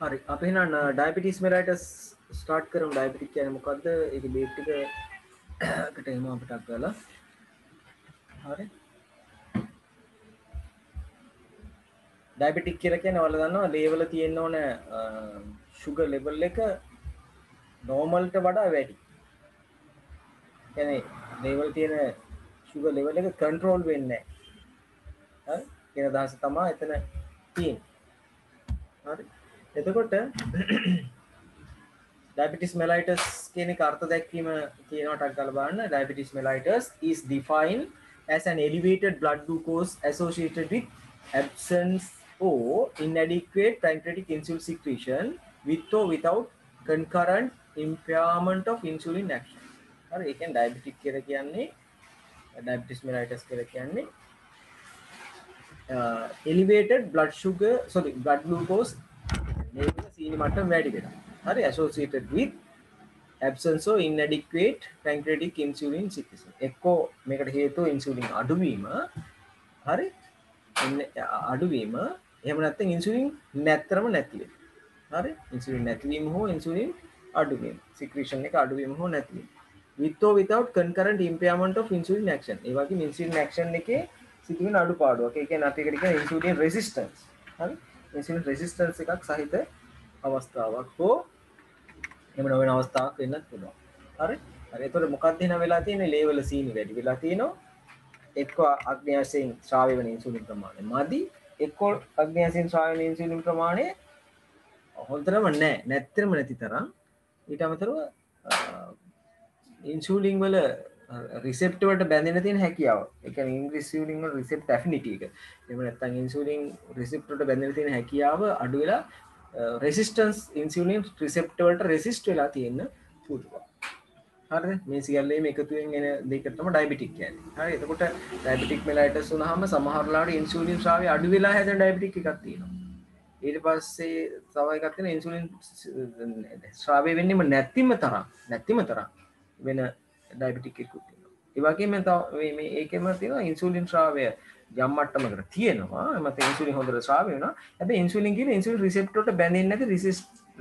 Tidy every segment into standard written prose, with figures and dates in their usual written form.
හරි අපි එහෙනම් ඩයබටිස් මෙලයිටස් ස්ටාර්ට් කරමු. ඩයබටික් කියන්නේ මොකද්ද? ඒක බේට් එකකට එමු අපිට අක්කලා. හරි. ඩයබටික් කියලා කියන්නේ ඔයාලා දන්නවා ලේවල තියෙන්න ඕන sugar level එක normal ට වඩා වැඩි. කියන්නේ ලේවල තියෙන sugar level එක control වෙන්නේ නැහැ. හරි. කියන අදහස තමයි එතන තියෙන්නේ. හරි. එතකොට diabetes mellitus කියන එක අර්ථ දැක්වීම කියනවට අක්කලා බලන්න. Diabetes mellitus is defined as an elevated blood glucose associated with absence or inadequate pancreatic insulin secretion with or without concurrent impairment of insulin action. හරි. ඒ කියන්නේ diabetic කියලා කියන්නේ diabetes mellitus කියලා කියන්නේ elevated blood glucose level සීනි මට්ටම වැඩි වෙනවා. හරි. associated with absence or inadequate pancreatic insulin secretion. එක්කෝ මේකට හේතුව ඉන්සුලින් අඩුවීම. හරි. අඩුවීම එහෙම නැත්නම් ඉන්සුලින් නැත්තරම නැතිවීම. හරි. ඉන්සුලින් නැතිවීම හෝ ඉන්සුලින් අඩුවීම. secretion එක අඩුවීම හෝ නැතිවීම. with or without concurrent impairment of insulin action. ඒ වගේම insulin action එකේ සිදුවෙන අඩුපාඩුවක්. ඒ කියන්නේ අපි ඒකට කියන insulin resistance. හරි. insulin resistance එකක් සහිත අවස්ථාවක් හෝ එහෙම නොවන අවස්ථාවක් වෙන්නත් පුළුවන්. හරි. හරි. ඒතකොට මොකක්ද එහෙනම් වෙලා තියෙන්නේ? ලේවල සීනි වැඩි වෙලා තියෙනවා. එක්ක අග්න්‍යාසයෙන් ශ්‍රාවය වෙන ඉන්සුලින් ප්‍රමාණය මදි. එක්ක අග්න්‍යාසයෙන් ශ්‍රාවය වෙන ඉන්සුලින් ප්‍රමාණය හොඳටම නැහැ. නැත්තරම නැති තරම්. ඊට අමතරව ඉන්සුලින් වල රිසෙප්ටර් වලට බැඳෙන්න තියෙන හැකියාව. ඒ කියන්නේ ඉන්සුලින් වල රිසෙප්ටර් ඇෆිනිටි එක. එහෙම නැත්නම් ඉන්සුලින් රිසෙප්ටර් වලට බැඳෙන්න තියෙන හැකියාව අඩු වෙලා රෙසිස්ටන්ස් ඉන්සුලින් රිසෙප්ටර් වලට රෙසිස්ට් වෙලා තියෙන පුළුවන්. හරිද? මේ සියල්ලේම එකතුවෙන් එන දෙයකට තමයි ඩයබටික් කියන්නේ. හරි. එතකොට ඩයබටික් මෙලයිටස් වුණාම සමහර ලාවට ඉන්සුලින් ශ්‍රාවය අඩු වෙලා හැදෙන ඩයබටික් එකක් තියෙනවා. ඊට පස්සේ තව එකක් තියෙනවා ඉන්සුලින් ශ්‍රාවය වෙන්නේම නැතිම තරම් වෙන ඩයබටික් එකක් තියෙනවා. ඒ වගේම තව මේ ඒකෙම තියෙනවා ඉන්සුලින් ශ්‍රාවය යම් මට්ටමකට තියෙනවා. එමත් ඉන්සුලින් හොඳට ශ්‍රාවය වෙනවා. හැබැයි ඉන්සුලින් කියන ඉන්සුලින් රිසෙප්ටර් වලට බැඳෙන්නේ නැති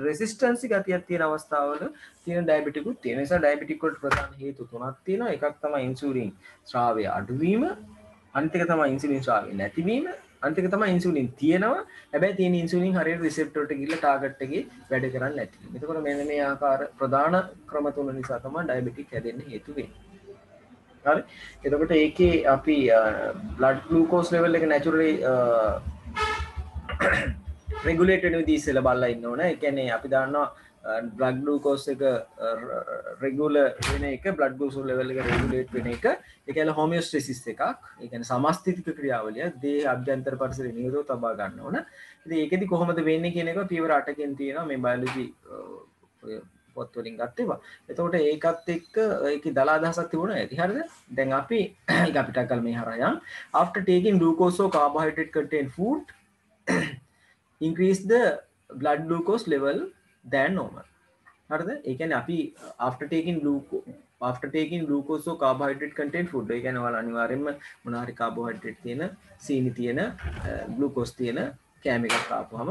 රෙසිස්ටන්ස් ගතියක් තියෙන අවස්ථාවල තියෙන ඩයබටිකුත් තියෙන නිසා ඩයබටික් වලට ප්‍රධාන හේතු තුනක් තියෙනවා. එකක් තමයි ඉන්සුලින් ශ්‍රාවය අඩුවීම, අනිත් එක තමයි ඉන්සුලින් ශ්‍රාවය නැතිවීම, අනිත් එක තමයි ඉන්සුලින් තියෙනවා. හැබැයි තියෙන ඉන්සුලින් හරියට රිසෙප්ටර් වලට ගිහිල්ලා ටාගට් එකේ වැඩ කරන්නේ නැති. එතකොට මෙන්න මේ ආකාර ප්‍රධාන ක්‍රම තුන නිසා තමයි ඩයබටික් හැදෙන්න හේතු වෙන්නේ. හරි. එතකොට ඒකේ අපි blood glucose level එක naturally regulated විදිහට ඉස්සෙල්ලා බලලා ඉන්න ඕනේ. ඒ කියන්නේ අපි දන්නවා blood glucose එක regular වෙන එක blood glucose level එක regulate වෙන එක ඒ කියන්නේ homeostasis එකක්. ඒ කියන්නේ සමස්ථිතික ක්‍රියාවලිය දේහ අභ්‍යන්තර පරිසරයේ නිරෝධ තබා ගන්න ඕන. ඉතින් ඒකෙදි කොහොමද වෙන්නේ කියන එක පියවර 8කින් තියෙනවා මේ biology පොත් වලින් ගත්තේවා. එතකොට ඒකත් එක්ක ඒකේ දල අදහසක් තිබුණා ඇති. හරිද? දැන් අපි ඒක අපිට අකල් මේ හරහා යන් after taking glucose or carbohydrate contained food increase the blood glucose level than normal. හරිද? ඒ කියන්නේ අපි after taking glucose or carbohydrate contained food ඒ කියන්නේ ඔයාලා අනිවාර්යයෙන්ම මොන හරි carbohydrate තියෙන, සීනි තියෙන, glucose තියෙන කෑම එකක් කාපුවම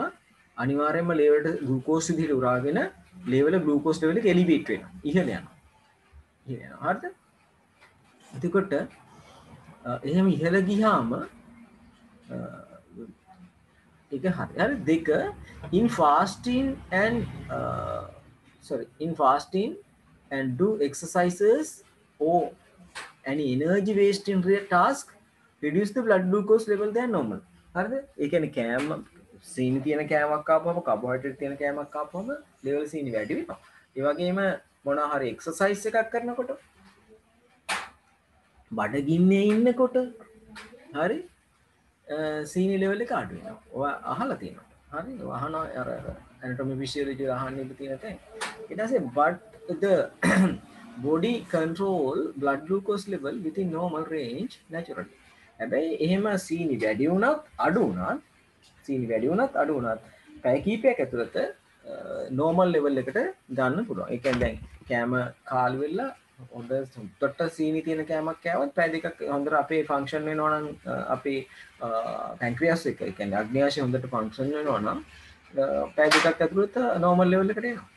අනිවාර්යයෙන්ම ලේවලට glucose විදිහට උරාගෙන ලේවල glucose level එක elevate වෙනවා. ඉහළ යනවා. හරිද? එතකොට එහෙම ඉහළ ගියාම එක හරි දෙක in fasting and do exercises or any energy wasting task reduce the blood glucose level than normal. හරිද? ඒ කියන්නේ කෑම සීනි තියෙන කෑමක් කාපුවම කාබෝහයිඩ්‍රේට් තියෙන කෑමක් කාපුවම ලෙවල් සීනි වැඩි වෙනවා. ඒ වගේම මොනවා හරි එක්සර්සයිස් එකක් කරනකොට බඩගින්නේ ඉන්නකොට හරි සීනි ලෙවල් එක අඩු වෙනවා. ඔයා අහලා තියෙනවා. හරි? ඔයා අහනවා අර anatomy physiology අහන්න ඉන්න තියෙන තැන. ඊට පස්සේ but the body control blood glucose level within normal range naturally. හැබැයි එහෙම සීනි වැඩි වුණත් අඩු වුණත් පැය කීපයක් ඇතුළත normal level එකට ගන්න පුළුවන්. ඒ කියන්නේ දැන් කෑම කාලු වෙලා හොඳ සුත්තට සීනි තියෙන කෑමක් කෑවොත් පැය දෙකක් හොඳට අපේ ෆන්ක්ෂන් වෙනවා නම් අපේ පැන්ක්‍රියාස් එක ඒ කියන්නේ අග්න්‍යාශය හොඳට ෆන්ක්ෂන් වෙනවා නම් පැය දෙකක් ඇතුළත normal level එකට එනවා.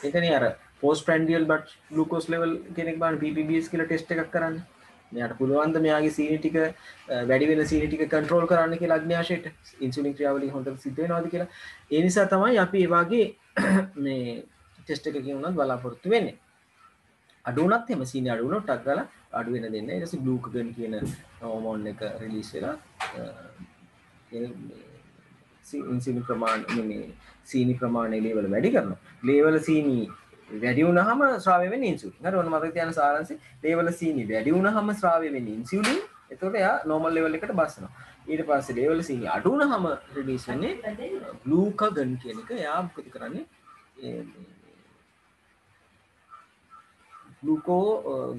ඒ කියන්නේ අර post prandial blood glucose level කෙනෙක් බලන්න PPBS කියලා ටෙස්ට් එකක් කරන්න. මෙයාට පුළුවන් ද මෙයාගේ සීනි ටික වැඩි වෙන සීනි ටික කන්ට්‍රෝල් කරන්න කියලා අග්න්‍යාශයට ඉන්සුලින් ක්‍රියාවලිය හොඳට සිද්ධ වෙනවද කියලා. ඒ නිසා තමයි අපි ඒ වගේ මේ ටෙස්ට් එකකින් උනත් බලාපොරොත්තු වෙන්නේ. අඩු වුණත් එහෙම සීනි අඩු වුණොත් ටක් ගාලා අඩු වෙන දෙන්නේ. ඊට පස්සේ ග්ලූකගන් කියන හෝමෝන් එක රිලීස් වෙලා ඉන්සුලින් ප්‍රමාණය මේ සීනි ප්‍රමාණය ලේවල වැඩි කරනවා. ලේවල සීනි වැඩි වුණාම ස්‍රාවය වෙන්නේ ඉන්සුලින්. හරි ඔන්න මතක තියාගන්න සාරාංශය. ලේවල සීනි වැඩි වුණාම ස්‍රාවය වෙන්නේ ඉන්සුලින්. එතකොට එයා normal level එකට බස්සනවා. ඊට පස්සේ ලේවල සීනි අඩු වුණාම රිලීස් වෙන්නේ ග්ලූකගන් කියන එක. එයා මොකද කරන්නේ?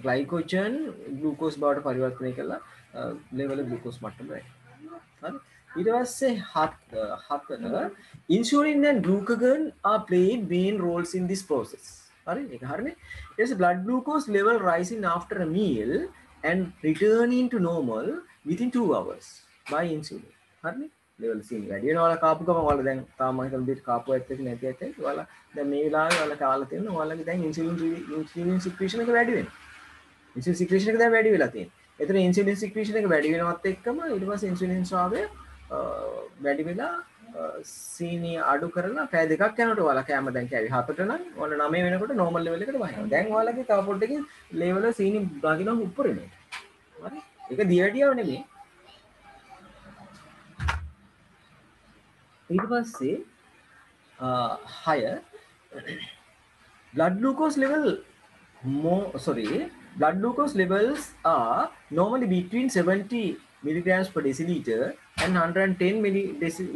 ග්ලයිකෝජන් ග්ලූකෝස් බවට පරිවර්තනය කරලා ලේවල ග්ලූකෝස් මට්ටම වැඩි. හරි. ඊට පස්සේ හතර insulin and glucagon are played main roles in this process. හරි ඒක හරිනේ. ඊට පස්සේ blood glucose level rising after a meal and returning to normal within 2 hours by insulin. හරිනේ. level සීනි වැඩි වෙනවා. ඔයාලා කාපු ගමන් ඔයාලා දැන් තාම මම හිතන දෙයට කාපු ඇත්ත එක නැති ඇත්ත. ඔයාලා දැන් මේ වෙලාවේ ඔයාලා කාලා තියෙනවා. ඔයාලගේ දැන් insulin secretion එක වැඩි වෙනවා. insulin secretion එක දැන් වැඩි වෙලා තියෙනවා. එතන insulin secretion එක වැඩි වෙනවත් එක්කම ඊට පස්සේ insulin ස්‍රාවය වැඩි වෙලා සීනි අඩු කරලා පැය දෙකක් යනකොට ඔයාලා කැම දැන් කෑවි 7ට නම් ඔන්න 9 වෙනකොට normal level එකට වහිනවා. දැන් ඔයාලගේ තව පොඩ්ඩකින් level සීනි ගිනවා උඩරෙමෙට. හරි? ඒක දියවැඩියව නෙමෙයි. ඊට පස්සේ 6 blood glucose levels are normally between 70 milligrams per deciliter and 110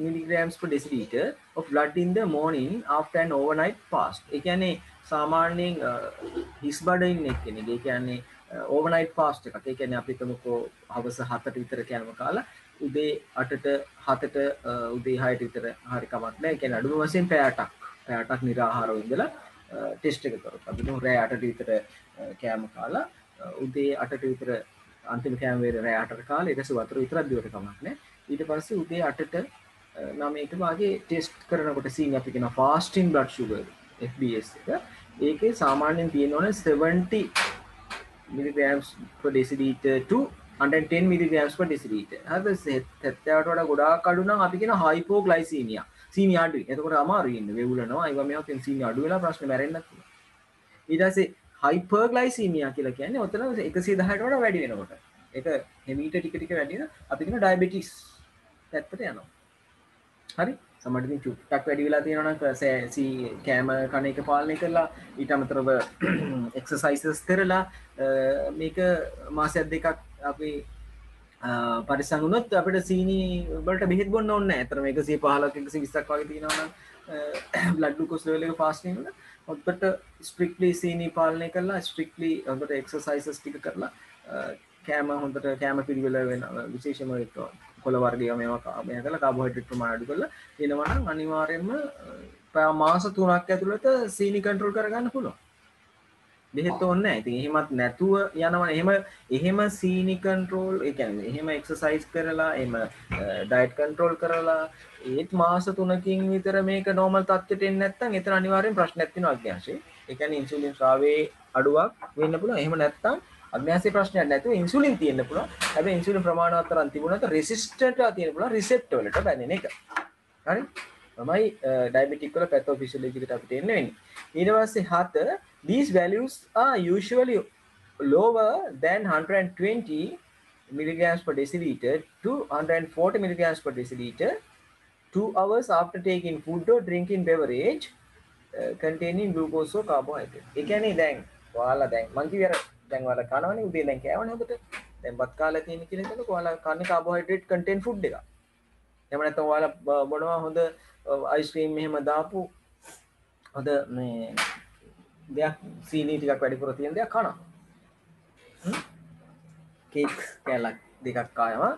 milligrams per deciliter of blood in the morning after an overnight fast. ඒ කියන්නේ සාමාන්‍යයෙන් හිස් බඩින් එක්කෙනෙක්. ඒ කියන්නේ overnight fast එකක්. ඒ කියන්නේ අපි හිතමුකෝ හවස 7ට විතර කෑම කාලා උදේ 8ට 7ට උදේ 6ට විතර හරි කමක් නැහැ. ඒ කියන්නේ අඩුම වශයෙන් පැය 8ක් නිරාහාරව ඉඳලා ටෙස්ට් එක කරොත් අපි හිතමු රෑ 8ට විතර කෑම කාලා උදේ 8ට විතර අන්තිම කෑම වේල රෑ 8ට කාලා ඊට පස්සේ වතුර විතරක් දිවට කමක් නැහැ. ඊට පස්සේ උදේ 8ට 9ට වාගේ ටෙස්ට් කරනකොට සීනි අපි කියන fasting blood sugar FBS එක ඒකේ සාමාන්‍යයෙන් තියෙනවනේ 70 milligrams per deciliter to 110 milligrams per deciliter. හරිද? 70ට වඩා ගොඩාක් අඩු නම් අපි කියන hypoglycemia. සීනි අඩුයි. එතකොට අමාරුයි ඉන්න වෙවුලනවා. ඒවා මේවා තියෙන සීනි අඩු වෙලා ප්‍රශ්නේ මැරෙන්නත් පුළුවන්. ඊට පස්සේ hyperglycemia කියලා කියන්නේ ඔතන 110ට වඩා වැඩි වෙනකොට. ඒක හෙමීට ටික ටික වැඩි වෙන අපි කියන ඩයබටිස් පැත්තට යනවා. හරි? සමහරවිට ඉතින් චුට්ටක් වැඩි වෙලා තියෙනවා නම් කෑම කන එක පාලනය කරලා ඊට අමතරව එක්සර්සයිසස් කරලා මේක මාසයක් දෙකක් අපි පරිස්සම් වුණොත් අපිට සීනි වලට බෙහෙත් බොන්න ඕනේ නැහැ. අතන මේක 115ක් 120ක් වගේ තියෙනවා නම් blood glucose level එක fasting වල හොද්දට ස්ට්‍රික්ට්ලි සීනි පාලනය කරලා ස්ට්‍රික්ට්ලි හොඳට එක්සර්සයිසස් ටික කරලා කෑම හොඳට කෑම පිළිවෙල වෙන විශේෂම කොළ වර්ගය මේවා කරලා කාබෝහයිඩ්‍රේට් ප්‍රමාණය අඩු කරලා එනවා නම් අනිවාර්යයෙන්ම මාස 3ක් ඇතුළත සීනි කන්ට්‍රෝල් කරගන්න පුළුවන්. බෙහෙත් ඕනේ නැහැ. ඉතින් එහෙමත් නැතුව යනවනේ. එහෙම සීනි කන්ට්‍රෝල් ඒ කියන්නේ එහෙම එක්සර්සයිස් කරලා එහෙම ඩයට් කන්ට්‍රෝල් කරලා ඒත් මාස 3කින් විතර මේක නෝමල් තත්ත්වයට එන්නේ නැත්නම් එතන අනිවාර්යෙන් ප්‍රශ්නයක් තියෙනවා අග්න්‍යාශයේ. ඒ කියන්නේ ඉන්සුලින් ස්‍රාවයේ අඩුවක් වෙන්න පුළුවන්. එහෙම නැත්නම් අග්න්‍යාශයේ ප්‍රශ්නයක් නැතුව ඉන්සුලින් තියෙන්න පුළුවන්. හැබැයි ඉන්සුලින් ප්‍රමාණවත් තරම් තිබුණාට රෙසිස්ටන්ට් තියෙන්න පුළුවන් රිසෙප්ටර් වලට බැඳෙන එක. හරි? තමයි ඩයබටික් වල පැතෝෆිසියොලොජි එකට අපිට එන්න වෙන්නේ. ඊට පස්සේ 7 these values are usually lower than 120 milligrams per deciliter to 140 milligrams per deciliter 2 hours after taking food or drinking beverage containing glucose or carbohydrate. ඒ කියන්නේ දැන් ඔයාලා දැන් මං කිව්වේ දැන් ඔයාලා කනවනේ උදේ දැන් කෑවනේ හොඳට. දැන් බත් කාලා තියෙන කියලා හිතනකො ඔයාලා කන්නේ carbohydrate content food එක. එහෙම නැත්නම් ඔයාලා බොනවා හොඳ අයිස්ක්‍රීම් මෙහෙම දාපු හොඳ මේ දෙයක් සීනි ටිකක් වැඩිපුර තියෙන දෙයක් කනවා. කේක් කෑල්ලක් දෙකක් කායවා.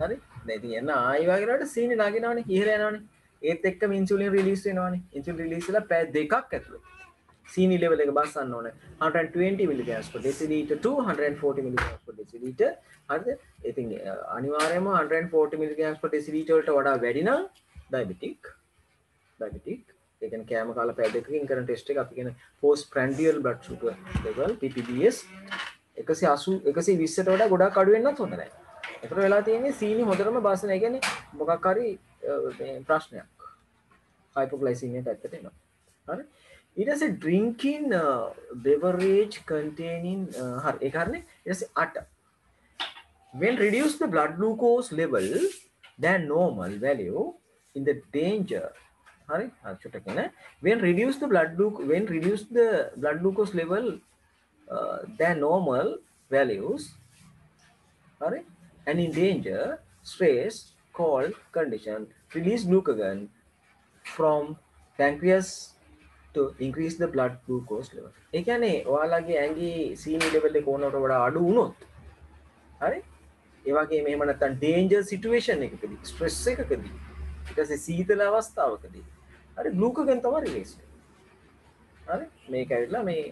හරි? දැන් ඉතින් එන්න ආයි වගේ වලට සීනි නගිනවනේ ඉහළ යනවනේ. ඒත් එක්කම ඉන්සුලින් රිලීස් වෙනවනේ. ඉන්සුලින් රිලීස් වෙලා පැය දෙකක් ඇතුළත සීනි ලෙවල් එක බස්සන්න ඕනේ 120 milligrams per deciliter to 140 milligrams per deciliter. හරිද? ඉතින් අනිවාර්යයෙන්ම 140 milligrams per deciliter වලට වඩා වැඩි නම් ඩයබටික්. diabetic. ඒ කියන්නේ කෑම කාලා පැය දෙකකින් කරන ටෙස්ට් එක අපි කියන post prandial blood sugar level PPBS 180 120ට වඩා ගොඩක් අඩු වෙන්නත් හොඳ නැහැ. ඒතර වෙලා තියෙන්නේ සීනි හොඳටම බාසන. ඒ කියන්නේ මොකක් හරි මේ ප්‍රශ්නයක්. hypoglycemia පැත්තට එනවා. හරි. ඊට පස්සේ drinking beverage containing හරි ඒක හරිනේ. ඊට පස්සේ 8 when reduce the blood glucose level than normal value in the danger hari when reduce the blood glucose level than normal values hari and in danger stress cold condition release glucagon from pancreas to increase the blood glucose level ඒ කියන්නේ ඔයාලගේ ඇඟේ සීනි level එක ඕනකට වඩා අඩු වුණොත් හරි ඒ වගේ මෙහෙම නැත්නම් ඩේන්ජර් සිටුේෂන් එකකදී ස්ට්‍රෙස් එකකදී ඊට පස්සේ සීතල අවස්ථාවකදී හරි ග්ලූකෝගන් තමයි රිලීස් වෙන්නේ හරි මේක ඇවිල්ලා මේ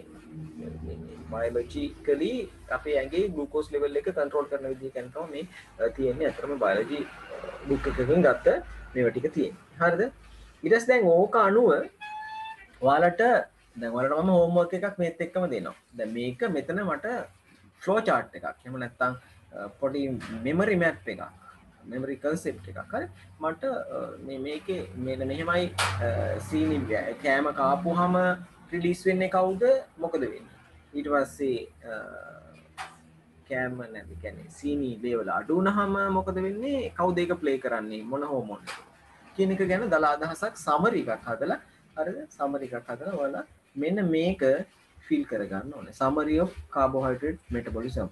බයොලොජිකලි අපේ ඇඟේ ග්ලූකෝස් ලෙවල් එක කන්ට්‍රෝල් කරන විදිහ කියනවා මේ තියෙන්නේ අතරම බයොලොජි බුක් එකකින් ගත්ත මේවා ටික තියෙන්නේ හරිද ඊට පස්සේ දැන් ඕක අනුව ඔයාලට දැන් ඔයාලට මම හෝම්වර්ක් එකක් මේත් එක්කම දෙනවා දැන් මේක මෙතන මට ෆ්ලෝ චාර්ට් එකක් එහෙම නැත්නම් පොඩි මෙමරි මැප් එකක් මෙමරි කන්සෙප්ට් එකක් හරි මට මේකේ මෙන්න මෙහෙමයි සීනි කෑම කාපුවාම රිලීස් වෙන්නේ කවුද මොකද වෙන්නේ ඊට පස්සේ කෑම නැති කියන්නේ සීනි ලෙවල් අඩු වුණාම මොකද වෙන්නේ කවුද ඒක ප්ලේ කරන්නේ මොන හෝමෝන් කියන එක ගැන දල අදහසක් සමරි එකක් හදලා හරිද සමරි එකක් හදලා ඔයාලා මෙන්න මේක feel කරගන්න ඕනේ summary of carbohydrate metabolism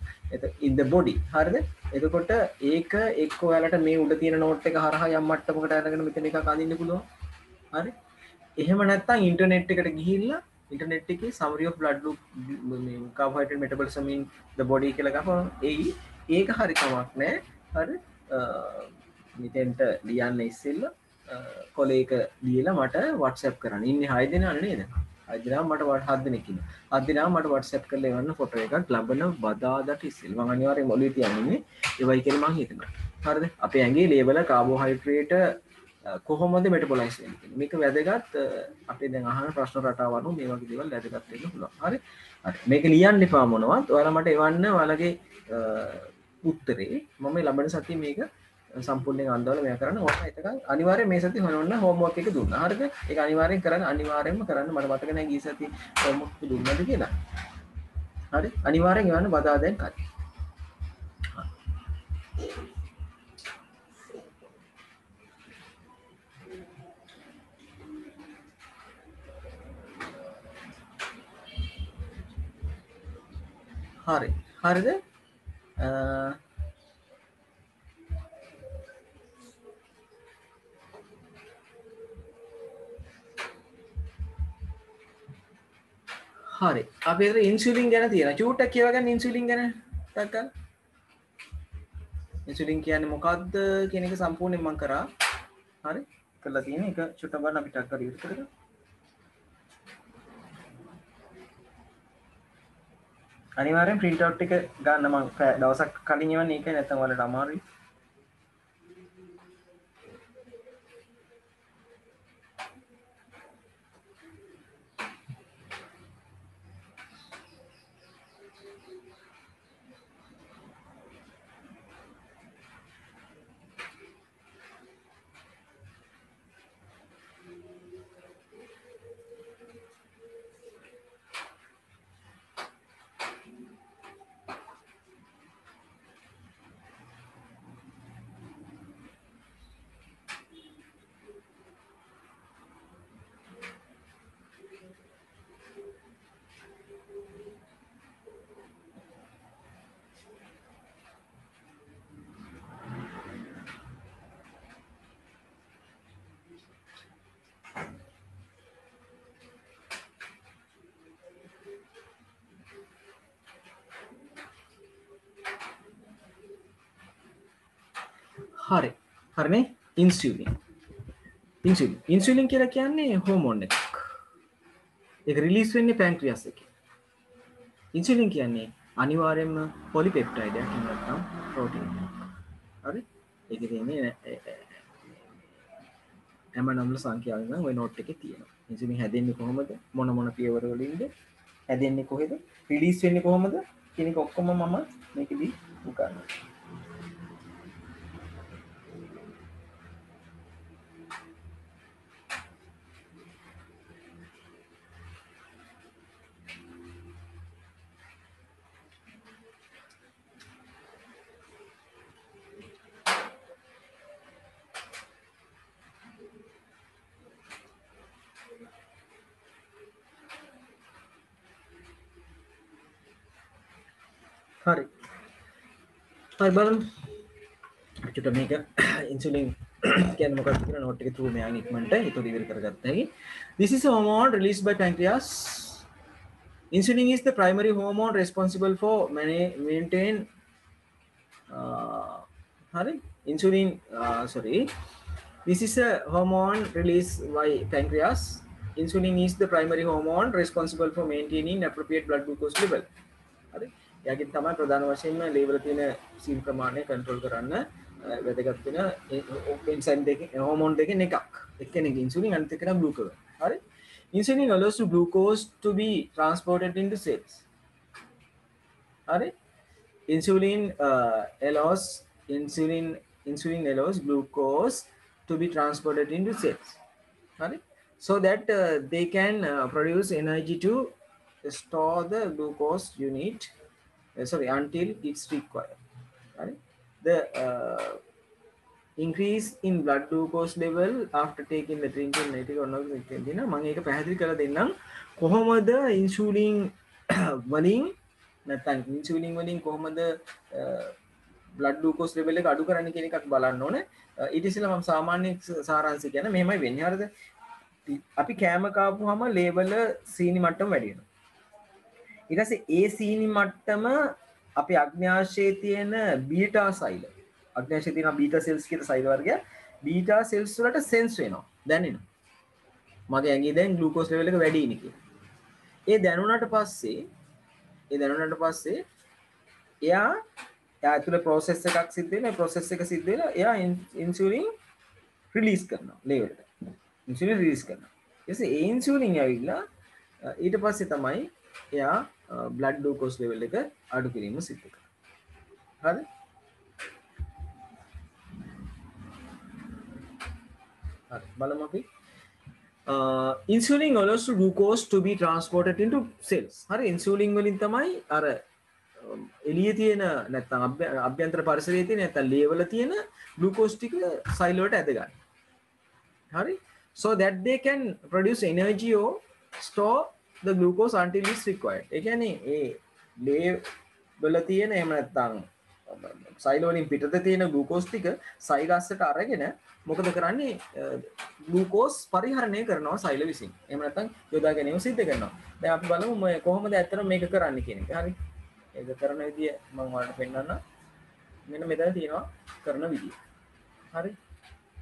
in the body හරිද එතකොට ඒක එක්ක ඔයාලට මේ උඩ තියෙන නෝට් එක හරහා යම් මට්ටමකට අරගෙන මෙතන එකක් අඳින්න පුළුවන් හරි එහෙම නැත්නම් ඉන්ටර්නෙට් එකට ගිහිල්ලා ඉන්ටර්නෙට් එකේ summary of blood carbohydrate metabolism in the body කියලා ගහපුවම ඒක හරි කමක් නැහැ හරි මෙතෙන්ට ලියන්න ඉස්සෙල්ලා කොලේක දීලා මට WhatsApp කරන්න ඉන්නේ 6 දෙනා නේද අදනම් මට 7 දෙනෙක් ඉන්නවා. අදනම් මට WhatsApp කරලා එවන්න ෆොටෝ එකක් ලබන බදාදට ඉස්සෙල්. මම අනිවාර්යෙන්ම ඔළුවේ තියන්නේ ඒවයි කියලා මම හිතනවා. හරිද? අපේ ඇඟේ ලේබල් කාබෝහයිඩ්‍රේට් කොහොමද මෙටබොලයිස් වෙන්නේ කියලා. මේක වැදගත් අපේ දැන් අහන ප්‍රශ්න රටාව අනුව මේ වගේ දේවල් වැදගත් වෙන්න පුළුවන්. හරි? හරි. මේක ලියන්න එපා මොනවත්. ඔයාලා මට එවන්න ඔයාලගේ උත්තරේ. මම ලබන සතියේ මේක සම්පූර්ණයෙන් අන්දවල මෙයා කරන්න ඕන එතකන් අනිවාර්යෙන් මේ සතිය හොයන්න හෝම්වර්ක් එක දුන්නා හරිද ඒක අනිවාර්යෙන් කරන්න අනිවාර්යෙන්ම කරන්න මට මතක නැහැ ගිය සතිය හෝම්වර්ක් දුන්නද කියලා හරි අනිවාර්යෙන් එවන්න බදා දැන් කරේ හරි හරිද හරි අපි අර ඉන්සුලින් ගැන තියෙනවා චූට්ටක් කියව ගන්න ඉන්සුලින් ගැන ටක් ගන්න ඉන්සුලින් කියන්නේ මොකක්ද කියන එක සම්පූර්ණයෙන් මම කරා හරි කරලා තියෙන එක චුට්ටක් ගන්න අපි ටක් කරලා ඉවර කරගමු අනිවාර්යෙන් print out එක ගන්න මම දවසක් කලින් යවන්නේ ඒකයි නැත්නම් ඔයාලට අමාරුයි හරි හරිනේ ඉන්සුලින් කියලා කියන්නේ හෝමෝන් එකක් ඒක රිලීස් වෙන්නේ පැන්ක්‍රියාස් එකේ ඉන්සුලින් කියන්නේ අනිවාර්යයෙන්ම පොලිපෙප්ටයිඩ් එකක් නැත්නම් ප්‍රෝටීන් එකක් හරි ඒක තියෙන්නේ හැම නම්ල සංඛ්‍යාවක් නම් ওই නෝට් එකේ තියෙනවා. ඉන්සියුලින් හැදෙන්නේ කොහොමද? මොන පියවර වලින්ද? හැදෙන්නේ කොහෙද? රිලීස් වෙන්නේ කොහොමද? කියන එක ඔක්කොම මම මේකෙදී උගන්වනවා. හරි. හරි බලමු. චුට්ට මේක ඉන්සුලින් කියන්නේ මොකක්ද කියලා නෝට් එකේ through මෙයාගේ ඉක්මනට ඒක ඉවර කරගත්ත හැකි. This is a hormone released by pancreas. Insulin is the primary hormone responsible for maintain hari insulin sorry. This is a hormone released by pancreas. Insulin is the primary hormone responsible for maintaining appropriate blood glucose level. hari yakin තමයි ප්‍රධාන වශයෙන්ම ලේවල තියෙන සීල් ප්‍රමාණය control කරන්න වැදගත් වෙන enzyme දෙකේ hormone දෙකෙන් එකක්. එක්කෙනෙක් ඉන්සුලින් අනිත් එක නම් ග්ලූකෝස්. හරි. Insulin allows to glucose to be transported into cells. Hari. Insulin allows glucose to be transported into cells. Hari. So that they can produce energy to store the glucose unit until it's required. Right? The increase in blood glucose level after taking the drinking native or not දෙන්න මම ඒක පැහැදිලි කරලා දෙන්නම් කොහොමද ඉන්සුලින් වලින් නැත්නම් ඉන්සුලින් වලින් කොහොමද blood glucose level එක අඩු කරන්න කියන එකක් බලන්න ඕනේ ඊට ඉස්සෙල්ලා මම සාමාන්‍ය සාරාංශය කියන මෙහෙමයි වෙන්නේ හරිද අපි කෑම කාපුවාම ලේවල සීනි මට්ටම වැඩි වෙනවා ඊට පස්සේ ඒ සීනි මට්ටම අපේ අග්න්‍යාශයේ තියෙන බීටා සෛල අග්න්‍යාශයේ තියෙන බීටා සෙල්ස් කියන සෛල වර්ගය බීටා සෙල්ස් වලට සෙන්ස් වෙනවා දැනෙනවා මගේ ඇඟේ දැන් ග්ලූකෝස් ලෙවල් එක වැඩි ඉන්නේ කියලා. ඒ දැනුණාට පස්සේ එයා ඇතුලේ process එකක් සිද්ධ වෙනවා. process එක සිද්ධ වෙලා එයා ඉන්සුලින් රිලීස් කරනවා ලෙවල් එකට. ඉන්සුලින් රිලීස් කරනවා. ඊට පස්සේ ඒ ඉන්සුලින් ඇවිල්ලා ඊට පස්සේ තමයි එයා blood glucose level එක අඩු කිරීම සිද්ධ කරනවා. හරි? හරි. බලමු අපි insulin allows glucose to be transported into cells. හරි insulin වලින් තමයි අර එළියේ තියෙන නැත්නම් අභ්‍යන්තර පරිසරයේ තියෙන නැත්නම් ලේවල තියෙන glucose ටික සෛල වලට ඇද ගන්න. හරි? So that they can produce energy or store the glucose until it's required. ඒ කියන්නේ ඒ ලේවල තියෙන එහෙම නැත්නම් සෛල වලින් පිටත තියෙන glucose ටික සෛලස්සට අරගෙන මොකද කරන්නේ ග්ලූකෝස් පරිහරණය කරනවා සෛල විසින්. එහෙම නැත්නම් යොදා ගැනීම සිද්ධ කරනවා. දැන් අපි බලමු කොහොමද ඇත්තටම මේක කරන්නේ කියන එක. හරි. ඒක කරන විදිය මම ඔයාලට පෙන්නන්නම්. මෙන්න මෙතන තියෙනවා කරන විදිය. හරි.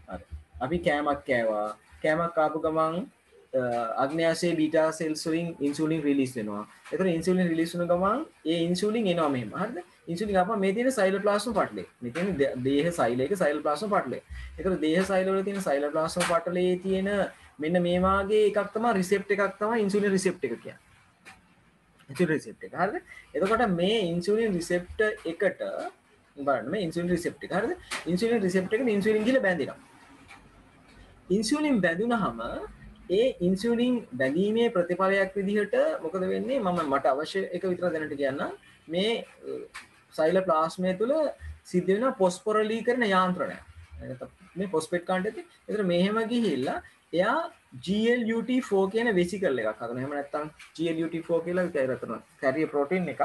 හරි. අපි කෑමක් කෑවා. කෑමක් කාපු ගමන් අග්න්‍යාශයේ බීටා සෙල්ස් වලින් ඉන්සුලින් රිලීස් වෙනවා. ඒතර ඉන්සුලින් රිලීස් වෙන ගමන් ඒ ඉන්සුලින් එනවා මෙහෙම. හරිද? ඉන්සුලින් ආපුවම මේ තියෙන සයිලෝප්ලාස්ම පටලේ. මේ තියෙන දේහ සෛලයක සයිලෝප්ලාස්ම පටලේ. ඒතර දේහ සෛල වල තියෙන සයිලෝප්ලාස්ම පටලේ තියෙන මෙන්න මේ වාගේ එකක් තමයි රිසෙප්ට් එකක් තමයි ඉන්සුලින් රිසෙප්ට් එක කියන්නේ. ඉන්සුලින් රිසෙප්ට් එක. හරිද? එතකොට මේ ඉන්සුලින් රිසෙප්ට් එකට බලන්න මේ ඉන්සුලින් රිසෙප්ට් එක. හරිද? ඉන්සුලින් රිසෙප්ට් එකට ඉන්සුලින් ගිහලා බැඳෙනවා. ඉන්සුලින් බැඳුනහම ඒ ඉන්සුලින් බැඳීමේ ප්‍රතිඵලයක් විදිහට මොකද වෙන්නේ මට අවශ්‍ය එක විතර දැනට කියන්න මේ සයිලෝප්ලාස්මය තුළ සිද්ධ වෙන ෆොස්ෆොරිලීකරණ යාන්ත්‍රණය. මේ ෆොස්ෆේට් කාණ්ඩයේදී ඒතර මෙහෙම ගිහිල්ලා එයා GLUT4 කියන වෙසිකල් එකක් හදනවා. එහෙම නැත්නම් GLUT4 කියලා විතර කරනවා. කැරියර් ප්‍රෝටීන් එකක්.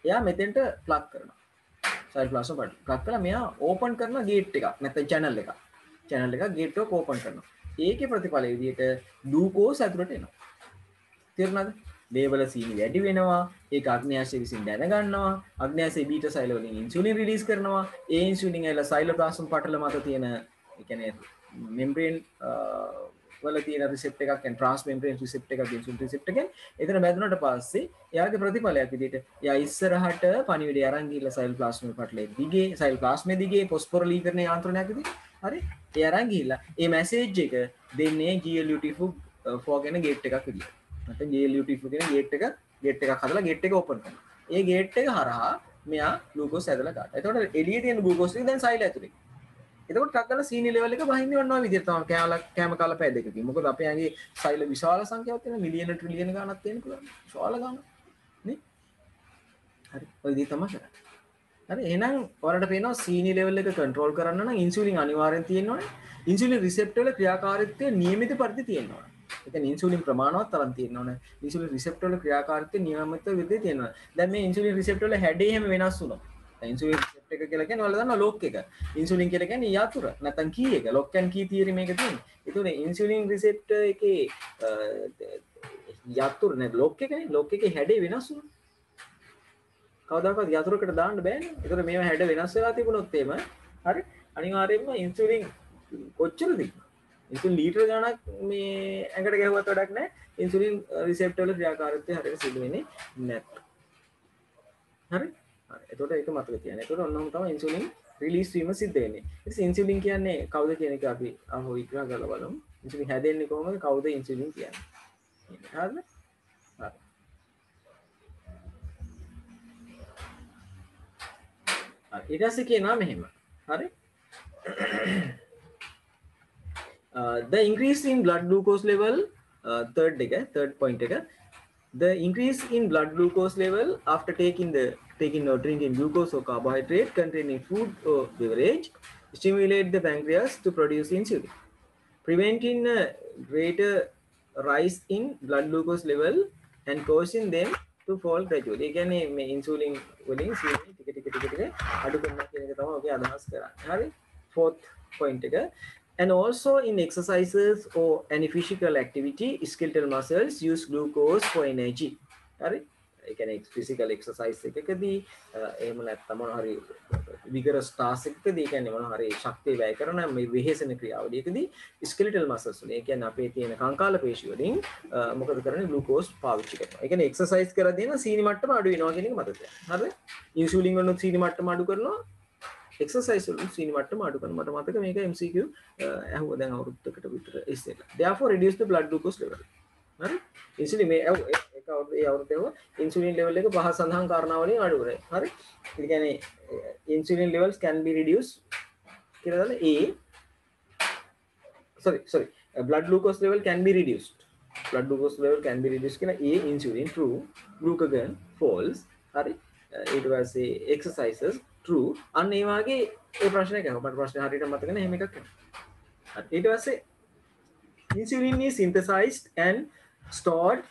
එයා මෙතෙන්ට ප්ලග් කරනවා. සයිලෝප්ලාස්ම පට ප්ලග් කරලා මෙයා ඕපන් කරන ගේට් එකක් නැත්නම් channel එකක්. channel එකක් ගේට් එක ඕපන් කරනවා. ඒකේ ප්‍රතිඵල විදිහට ග්ලූකෝස් ඇතුළට එනවා. තේරුණාද? ලේවල සීනි වැඩි වෙනවා. ඒක අග්න්‍යාශය විසින් දැන ගන්නවා. අග්න්‍යාශයේ බීටා සෛල වලින් ඉන්සුලින් රිලීස් කරනවා. ඒ ඉන්සුලින් ඇවිල්ලා සයිලෝප්ලාස්ම පටල මත තියෙන ඒ කියන්නේ මෙම්බ්‍රේන් වල තියෙන රිසෙප්ටර් එකක් කියන්නේ ට්‍රාන්ස් මෙම්බ්‍රේන් රිසෙප්ටර් එකක් ඉන්සුලින් රිසෙප්ටර් එකෙන් එතන බැඳුනට පස්සේ එයාගේ ප්‍රතිඵලයක් විදිහට එයා ඉස්සරහට පණිවිඩය අරන් ගිහලා සයිලෝප්ලාස්ම පටලේ දිගේ සයිලෝප්ලාස්මේ දිගේ ෆොස්ෆොරිලීකරණ යාන්ත්‍රණයක් විදිහට හරි ඒ අරන් ගිහිල්ලා ඒ මැසේජ් එක දෙන්නේ GLUT4 කියන ගේට් එකක් විදියට. නැත්නම් GLUT4 කියන ගේට් එකක් හදලා ගේට් එක ඕපන් කරනවා. ඒ ගේට් එක හරහා මෙයා ග්ලූකෝස් ඇදලා ගන්නවා. එතකොට එළියේ තියෙන ග්ලූකෝස් ටික දැන් සයිල ඇතුලේ. එතකොට ටක් ගාලා සීනි ලෙවල් එක බහින්නේ වන්නවා විදියට තමයි කෑම කාලා පැය දෙකකින්. මොකද අපේ ඇඟේ සයිල විශාල සංඛ්‍යාවක් තියෙනවා. මිලියන ට්‍රිලියන ගණනක් තියෙන පුළුවන්. විශාල ගණනක්. නේ? හරි. ඔය විදිහ තමයි කරන්නේ. හරි එහෙනම් ඔයාලට පේනවා සීනි ලෙවල් එක කන්ට්‍රෝල් කරන්න නම් ඉන්සුලින් අනිවාර්යෙන් තියෙන්න ඕනේ. ඉන්සුලින් රිසෙප්ටර් වල ක්‍රියාකාරීත්වය නියමිත පරිදි තියෙන්න ඕනේ. ඒ කියන්නේ ඉන්සුලින් ප්‍රමාණවත් තරම් තියෙන්න ඕනේ. ඉන්සුලින් රිසෙප්ටර් වල ක්‍රියාකාරීත්වය නියමිත විදිහට තියෙන්න ඕනේ. දැන් මේ ඉන්සුලින් රිසෙප්ටර් වල හැඩේ එහෙම වෙනස් වුණා. දැන් ඉන්සුලින් රිසෙප්ටර් එක කියලා කියන්නේ ඔයාලා දන්නවා ලොක් එක. ඉන්සුලින් කියලා කියන්නේ යතුරු නැත්නම් කී එක. ලොක් ඇන් කී තියරි මේක තියෙන්නේ. ඒතකොට ඉන්සුලින් රිසෙප්ටර් එකේ යතුරු නේ ලොක් එකනේ. ලොක් එකේ හැඩේ වෙනස් වුණා. කවදාකවත් යතුරකට දාන්න බෑනේ. ඒතර මේවා හැඩ වෙනස් වෙලා තිබුණොත් එහෙම හරි අනිවාර්යයෙන්ම ඉන්සුලින් කොච්චරද? ඉන්සුලින් ලීටර ගණක් මේ ඇඟට ගැහුවත් වැඩක් නැහැ. ඉන්සුලින් රිසෙප්ටර් වල ක්‍රියාකාරීත්වය හරියට සිදු වෙන්නේ නැත්නම්. හරි? හරි. එතකොට ඒක මතක තියාගන්න. එතකොට ඔන්නෝම තමයි ඉන්සුලින් රිලීස් වීම සිද්ධ වෙන්නේ. ඊට ඉන්සුලින් කියන්නේ කවුද කියන එක අපි අහුව විග්‍රහ කරලා බලමු. ඉන්සුලින් හැදෙන්නේ කොහොමද? කවුද ඉන්සුලින් කියන්නේ? හරිද? හරි. ඊට පස්සේ කියනවා මෙහෙම. හරි? The increase in blood glucose level third point එක the increase in blood glucose level after taking or drinking glucose or carbohydrate containing food or beverage stimulate the pancreas to produce insulin, preventing a greater rise in blood glucose level and causing them to fall gradually. ඒ කියන්නේ මේ ඉන්සුලින් වලින් සීනි ටික අඩු කරනවා කියන එක තමයි ඔගේ අදහස් කරන්නේ. හරි? fourth point එක. And also in exercises or any physical activity, skeletal muscles use glucose for energy. හරි? ඒ කියන්නේ physical exercise එකකදී එහෙම නැත්නම් මොන හරි vigorous task එකකදී ඒ කියන්නේ මොන හරි ශක්තිය වැය කරන මේ වෙහෙසන ක්‍රියාවලියකදී skeletal muscles වලින් ඒ කියන්නේ අපේ තියෙන කංකාල පේශි වලින් මොකද කරන්නේ glucose පාවිච්චි කරනවා. ඒ කියන්නේ exercise කරද්දී නම් සීනි මට්ටම අඩු වෙනවා කියන එක මතක තියාගන්න. හරිද? ඉන්සුලින් වලුත් සීනි මට්ටම අඩු කරනවා. exercise වලින් සීනි මට්ටම අඩු කරනවා. මට මතක මේක MCQ ඇහුවා දැන් අවුරුද්දකට විතර ඉස්සෙල්ලා. Therefore reduce the blood glucose level. හරි? ඉන්සුලින් මේ ඒක අවුරුද්දේම ඉන්සුලින් level එක පහ සඳහන් කාරණා වලින් අඩු කරේ. හරි? ඒ කියන්නේ insulin levels can be reduced කියලා දාලා blood glucose level can be reduced. Blood glucose level can be reduced කියලා insulin true, glucagon false. හරි? ඊට පස්සේ exercises true. අන්න ඒ වගේ ඒ ප්‍රශ්නයක් අහුවා. මට ප්‍රශ්නේ හරියට මතක නැහැ. එහෙම එකක් එනවා. ඊට පස්සේ insulin is synthesized and stored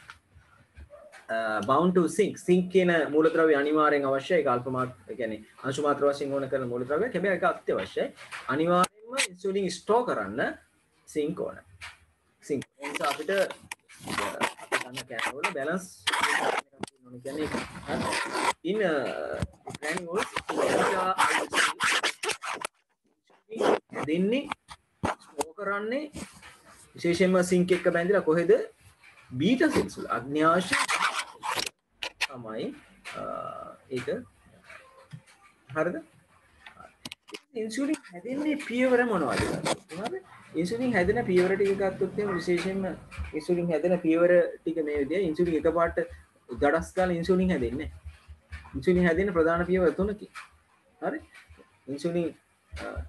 bound to zinc. Zinc කියන මූලද්‍රව්‍ය අනිවාර්යෙන් අවශ්‍යයි. ඒක අල්ප මාත්‍ර කියන්නේ අංශු මාත්‍ර වශයෙන් ඕන කරන මූලද්‍රව්‍යයක්. හැබැයි ඒක අත්‍යවශ්‍යයි. අනිවාර්යෙන්ම insulin store කරන්න zinc ඕන. zinc. ඒ නිසා අපිට අපි ගන්න කැලෝරි බැලන්ස් ඕන කියන්නේ ඒක. in granules දෙන්නේ store කරන්නේ විශේෂයෙන්ම zinc එක බැඳිලා කොහෙද? බීටා සෙල්ස් වල අග්න්‍යාශය තමයි ඒක. හරිද? ඉන්සුලින් හැදෙන්නේ පියවර මොනවද? හරිද? ඉන්සුලින් හැදෙන පියවර ටික ගත්තොත් එහෙනම් විශේෂයෙන්ම ඉන්සුලින් හැදෙන පියවර ටික මේ විදිහයි. ඉන්සුලින් එකපාරට ගඩස් ගාලා ඉන්සුලින් හැදෙන්නේ නැහැ. ඉන්සුලින් හැදෙන ප්‍රධාන පියවර තුනකින්. හරි? ඉන්සුලින්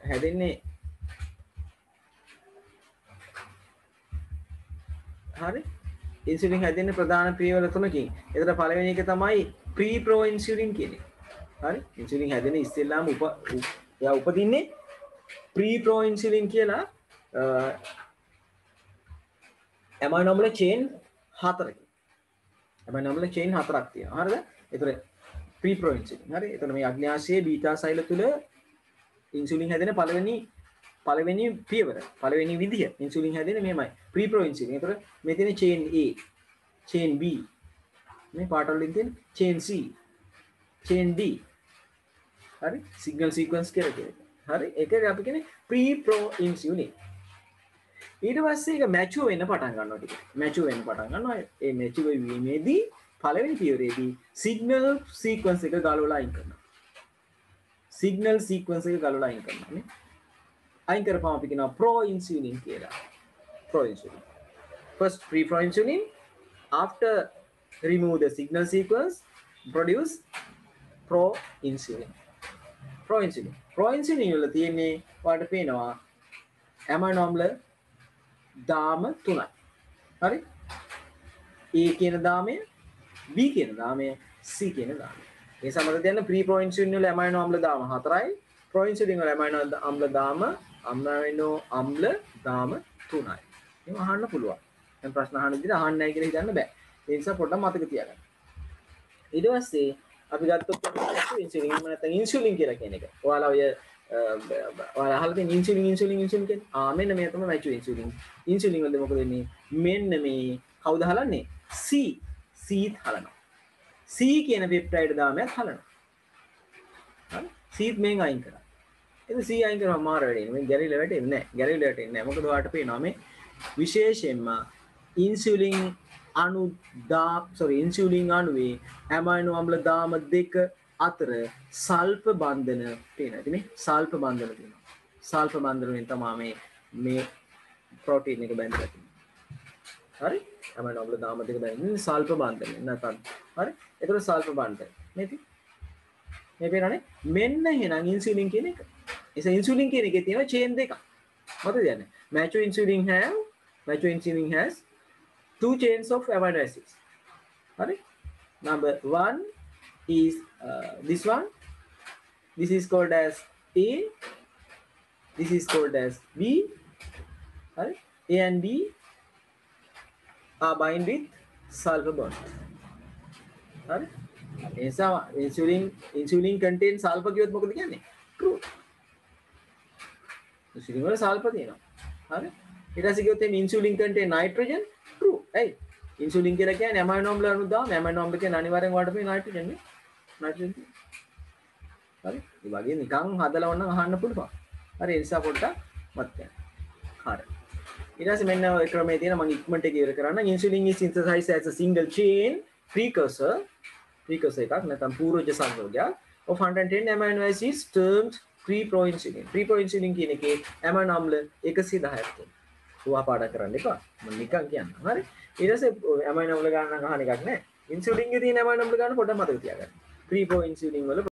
හැදෙන්නේ හරි? ඉන්සුලින් හැදෙන ප්‍රධාන පියවර තුනකින්. ඒතර පළවෙනි එක තමයි ප්‍රී ප්‍රෝ ඉන්සුලින් කියන්නේ. හරි? ඉන්සුලින් හැදෙන ඉස්සෙල්ලාම එයා උපදින්නේ ප්‍රී ප්‍රෝ ඉන්සුලින් කියලා ඇමයිනෝ අම්ල චේන් 4කින්. ඇමයිනෝ අම්ල චේන් 4ක් තියෙනවා. හරිද? ඒතර ප්‍රී ප්‍රෝ ඉන්සුලින්. හරි? ඒතර මේ අග්න්‍යාශයේ බීටා සෛල තුල ඉන්සුලින් හැදෙන පළවෙනි පියවර පළවෙනි විදිය ඉන්සුලින් හැදෙන්නේ මෙහෙමයි ප්‍රී ප්‍රෝ ඉන්සුලින්. ඒතර මේ තියෙන චේන් A, චේන් B, මේ පාට වලින් තියෙන චේන් C, චේන් D. හරි? සිග්නල් සීක්වන්ස් කියලා කියනවා. හරි? ඒක අපි කියන්නේ ප්‍රී ප්‍රෝ ඉන්සුලින්. ඊට පස්සේ ඒක මැචුර් වෙන්න පටන් ගන්නවා ටික. මැචුර් වෙන්න පටන් ගන්නවා. ඒ මැචුර් වීමේදී පළවෙනි පියවරේදී සිග්නල් සීක්වන්ස් එක ගලවලා අයින් කරනවා. සිග්නල් සීක්වන්ස් එක ගලවලා අයින් කරනවා නේ. අයින් කරපුවාම අපි කියනවා pro insulin කියලා. Pro insulin. First pre pro insulin, after remove the signal sequence, produce pro insulin. Pro insulin. Pro insulin වල තියෙන්නේ ඔයාලට පේනවා ඇමයිනෝ අම්ල දාම 3යි. හරි? A කියන දාමය, B කියන දාමය, C කියන දාමය. මේ සමග තියෙන pre pro insulin වල ඇමයිනෝ අම්ල දාම 4යි. pro insulin වල ඇමයිනෝ අම්ල දාම 3යි. මේව අහන්න පුළුවන්. දැන් ප්‍රශ්න අහන විදිහට අහන්නේ නැහැ කියලා හිතන්න බෑ. ඒ නිසා පොඩ්ඩක් මතක තියාගන්න. ඊට පස්සේ අපි ගත්තොත් ඉන්සුලින් නැත්නම් ඉන්සුලින් කියලා කියන එක. ඔයාලා ඔය ඔයාලා අහලා තියෙන ඉන්සුලින් කියන්නේ. මෙන්න මේ තමයි මැචු ඉන්සුලින්. ඉන්සුලින් වලද මොකද වෙන්නේ? මෙන්න මේ කවුද හලන්නේ? C. C හලනවා. C කියන පෙප්ටයිඩ් දාමයක් හලනවා. හරි? C මෙන් අයින් කරා. ඒක C අයින් කරාම මාර වෙන්නේ. මේ ගැරිලා වැටෙන්නේ නැහැ. ගැරිලා වැටෙන්නේ නැහැ. මොකද ඔයාලට පේනවා මේ විශේෂයෙන්ම ඉන්සුලින් ඉන්සුලින් අණුවේ ඇමයිනෝ අම්ල දාම 2 අතර සල්ප බන්ධන තියෙනවා. ඉතින් මේ සල්ප බන්ධන තියෙනවා. සල්ප බන්ධන වලින් තමයි මේ ප්‍රෝටීන් එක බැඳලා තියෙන්නේ. හරි? ඇමයිනෝ අම්ල දාම 2 බැඳෙන්නේ සල්ප බන්ධන නැත්නම්. හරි? ඒතර සල්ප බන්ධන. මේ පේනනේ මෙන්න එහෙනම් ඉන්සුලින් කියන එක. ඒ ඉන්සුලින් කියන එකේ තියෙනවා චේන් දෙකක්. මොකද කියන්නේ? mature insulin has two chains of amino acids. Right? Number one is this one. This is called as A. This is called as B. Right? A and B are bind with sulfur bond. Right? ऐसा insulin contains sulfur කියොත් මොකද කියන්නේ? True. insulin වල sulfur තියෙනවා. හරි? ඊට පස්සේ කියොත් මේ insulin contain nitrogen. True. Hey, insulin කියලා කියන්නේ ඇමයිනෝ අම්ල අණු දාම. ඇමයිනෝ අම්ල කියන්නේ අනිවාර්යෙන් වලට මේ nitrogen නේ. nitrogen. හරි? මේ වගේ නිකන් හදලා වුණා අහන්න පුළුවන්. හරි ඒ නිසා පොඩ්ඩක් මත් ගන්න. හරි. ඊට පස්සේ මෙන්න ඔය ක්‍රමයේ තියෙන මම ඉක්මනට ඉවර කරන්න. insulin is synthesized as a single chain precursor එකක් නැත්නම් පූර්වජ සංයෝගයක් of 110 amino acids termed pre-proinsulin. Pre-proinsulin කියන එකේ ඇමයිනෝ අම්ල 110ක් තියෙනවා. ඔයා පාඩම් කරන්න එපා. මම නිකන් කියන්නම්. හරි? ඊට පස්සේ ඇමයිනෝ අම්ල ගන්න අහන එකක් නෑ. ඉන්සුලින් එකේ තියෙන ඇමයිනෝ අම්ල ගන්න පොඩ්ඩක් මතක තියාගන්න. pre-proinsulin වල